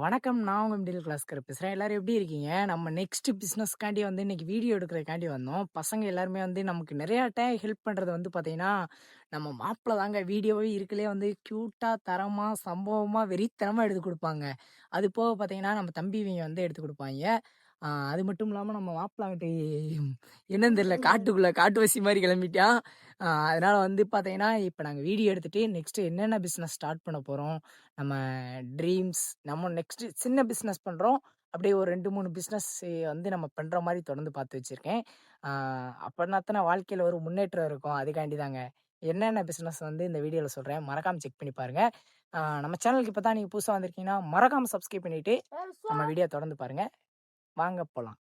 வணக்கம். நான் உங்க மிடில் கிளாஸ்காரர் பேசுறேன். எல்லாரும் எப்படி இருக்கீங்க? நம்ம நெக்ஸ்ட் பிசினஸ்க்காண்டி இன்னைக்கு வீடியோ எடுக்கிறதுக்காண்டி வந்தோம். பசங்க எல்லாருமே நமக்கு நெறையா டைம் ஹெல்ப் பண்றது பார்த்தீங்கன்னா, நம்ம மாப்பிள தாங்க. வீடியோவே இருக்கறதுலயே கியூட்டா, தரமா, சம்பவமா, வெறித்தனமா எடுத்து குடுப்பாங்க. அது போக பார்த்தீங்கன்னா, நம்ம தம்பிவிங்க எடுத்து குடுப்பாய்ங்க. அது மட்டும் இல்லாம நம்ம மாப்பிள அங்கிட்டு என்னன்னு தெரியல, காட்டுக்குள்ள காட்டுவாசி மாரி கிளம்பிட்டான். அதனால பார்த்தீங்கன்னா, இப்ப நாங்க வீடியோ எடுத்துட்டு நெக்ஸ்ட் என்னென்ன பிசினஸ் ஸ்டார்ட் பண்ண போறோம், நம்ம ட்ரீம்ஸ், நம்ம நெக்ஸ்ட் சின்ன பிசினஸ் பண்றோம். அப்படியே ஒரு 2, 3 பிசினஸ் நம்ம பண்ற மாரி தொடர்ந்து பார்த்து வச்சிருக்கேன். ஆ அப்பன்னா தானே வாழ்க்கையில ஒரு முன்னேற்றம் இருக்கும். அதுக்காண்டி தாங்க. என்னென்ன பிசினஸ் இந்த வீடியோல சொல்றேன். மறக்காம செக் பண்ணி பாருங்க. நம்ம சேனலுக்கு இப்ப தான் நீங்க புதுசா வந்திருக்கீங்கன்னா, மறக்காம சப்ஸ்கிரைப் பண்ணிட்டு நம்ம வீடியோ தொடர்ந்து பாருங்க. வாங்க போலாம்.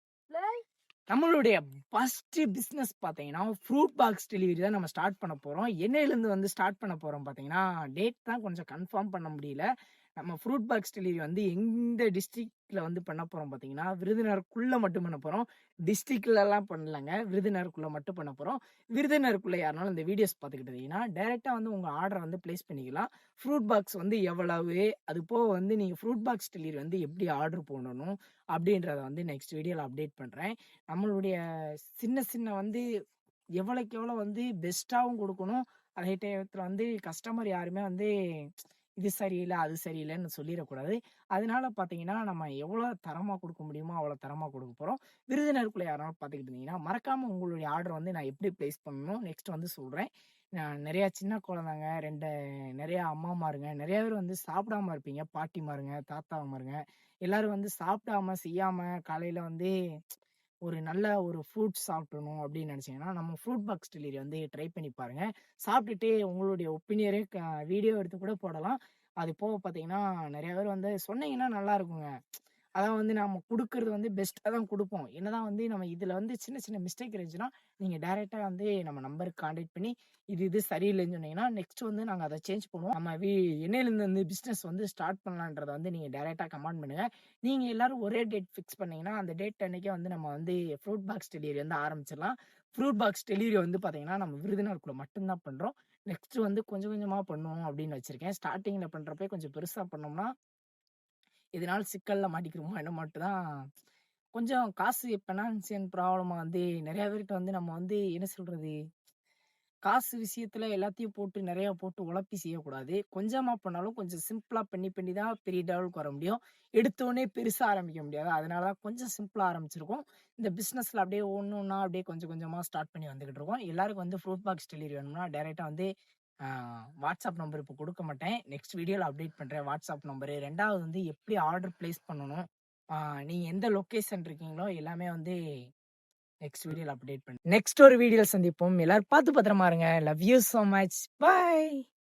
நம்மளுடைய ஃபர்ஸ்ட் பிசினஸ் பார்த்தீங்கன்னா, ஃப்ரூட் பாக்ஸ் டெலிவரி தான் நம்ம ஸ்டார்ட் பண்ண போறோம். என்னையிலேருந்து ஸ்டார்ட் பண்ண போறோம் பார்த்தீங்கன்னா, டேட் தான் கொஞ்சம் கன்ஃபார்ம் பண்ண முடியல. நம்ம ஃப்ரூட் பாக்ஸ் டெலிவரி எந்த டிஸ்ட்ரிக்ட்ல பண்ண போறோம் பார்த்தீங்கன்னா, விருதுநகருக்குள்ள மட்டும் பண்ண போறோம். டிஸ்ட்ரிக்ட்லலாம் பண்ணலங்க. விருதுநகருக்குள்ள மட்டும் பண்ண போறோம். விருதுநகருக்குள்ள யாருனாலும் இந்த வீடியோஸ் பார்த்துக்கிட்டு இருந்தீங்கன்னா, டைரக்ட்டா உங்க ஆர்டர பிளேஸ் பண்ணிக்கலாம். ஃப்ரூட் பாக்ஸ் எவ்வளவு? அது போக நீங்க ஃப்ரூட் பாக்ஸ் டெலிவரி எப்படி ஆர்டர் போடணும்? அப்படின்றத நெக்ஸ்ட் வீடியோல அப்டேட் பண்றேன். நம்மளுடைய சின்ன சின்ன எவ்வளோக்கு எவ்வளோ பெஸ்ட்டாவும் குடுக்கணும். அதே டயத்துல கஸ்டமர் யாருமே இது சரியில்ல, அது சரியில்லன்னு சொல்லிறக்கூடாது. அதனால பார்த்தீங்கன்னா, நம்ம எவ்வளோ தரமா குடுக்க முடியுமோ, அவ்வளோ தரமா குடுக்க போறோம். விருதுநகருக்குள்ள யாராவது பார்த்துக்கிட்டு இருந்தீங்கன்னா, மறக்காம உங்களுடைய ஆர்டர் நான் எப்படி பிளேஸ் பண்ணணும் நெக்ஸ்ட் சொல்றேன். நெறையா சின்ன குழந்தைங்க, நெறையா அம்மாமாருங்க, நெறைய பேர் சாப்பிடாம இருப்பீங்க. பாட்டிமாருங்க, தாத்தாமாருங்க எல்லாரும் சாப்பிடாம, செய்யாம காலையில ஒரு நல்ல ஒரு ஃப்ரூட்ஸ் சாப்பிடணும் அப்படின்னு நினைச்சீங்கன்னா, நம்ம ஃப்ரூட் பாக்ஸ் டெலிவரி ட்ரை பண்ணி பாருங்க. சாப்பிட்டுட்டு உங்களுடைய ஒப்பீனியனே வீடியோ எடுத்து கூட போடலாம். அது போக பார்த்தீங்கன்னா, நெறைய பேர் சொன்னீங்கன்னா நல்லா இருக்குங்க. அதான் நாம குடுக்குறது பெஸ்ட்டா தான் குடுப்போம். என்னதான் நம்ம இதுல சின்ன சின்ன மிஸ்டேக் இருந்துச்சுன்னா, நீங்க டைரக்ட்டா நம்ம நம்பருக்கு கான்டாக்ட் பண்ணி, இது சரியில்லைன்னு சொன்னீங்கன்னா, நெக்ஸ்ட் நாங்க அத சேஞ்ச் பண்ணுவோம். நம்ம என்னையிலருந்து பிசினஸ் ஸ்டார்ட் பண்ணலான்றத நீங்க டைரக்ட்டா கமெண்ட் பண்ணுங்க. நீங்க எல்லாரும் ஒரே டேட் ஃபிக்ஸ் பண்ணீங்கன்னா, அந்த டேட் அன்னைக்கே நம்ம ஃப்ரூட் பாக்ஸ் டெலிவரி ஆரம்பிச்சிடலாம். ஃப்ரூட் பாக்ஸ் டெலிவரி பார்த்தீங்கன்னா, நம்ம விருதுநகருக்குள்ள மட்டும் தான் பண்றோம். நெக்ஸ்ட் கொஞ்சம் கொஞ்சமா பண்ணுவோம் அப்படின்னு வச்சிருக்கேன். ஸ்டார்ட்டிங்ல பண்றப்பயே கொஞ்சம் பெருசா பண்ணோம்னா, இதனால சிக்கல்ல மாட்டிக்கிறோமோ என்னமோட்டு தான் கொஞ்சம் காசு ஃபினான்சியல் ப்ராப்ளமா நெறைய பேர்ட்ட நம்ம என்ன சொல்றது? காசு விஷயத்துல எல்லாத்தையும் போட்டு நெறைய போட்டு உழப்பி செய்யக்கூடாது. கொஞ்சமா பண்ணாலும் கொஞ்சம் சிம்பிளா பண்ணி பண்ணி தான் பெரிய லெவலுக்கு வர முடியும். எடுத்தோனே பெருசா ஆரம்பிக்க முடியாது. அதனால தான் கொஞ்சம் சிம்பிளா ஆரம்பிச்சிருக்கோம். இந்த பிசினஸ்ல அப்படியே ஒண்ணு ஒண்ணா அப்படியே கொஞ்சம் கொஞ்சமா ஸ்டார்ட் பண்ணி வந்துகிட்டு இருக்கோம். எல்லாருக்கும் ஃப்ரூட் பாக்ஸ் டெலிவரி வேணும்னா டைரக்ட்டா ஆ வாட்ஸ்அப் நம்பர் இப்போ குடுக்க மாட்டேன். நெக்ஸ்ட் வீடியோல அப்டேட் பண்றேன் வாட்ஸ்அப் நம்பரு. 2வது எப்படி ஆர்டர் பிளேஸ் பண்ணணும்? நீங்க எந்த லொகேஷன் இருக்கீங்களோ எல்லாமே நெக்ஸ்ட் வீடியோல அப்டேட் பண்றேன். நெக்ஸ்ட் ஒரு வீடியோல சந்திப்போம். எல்லாரும் பார்த்து பத்திரமா இருங்க. Love you so much. By.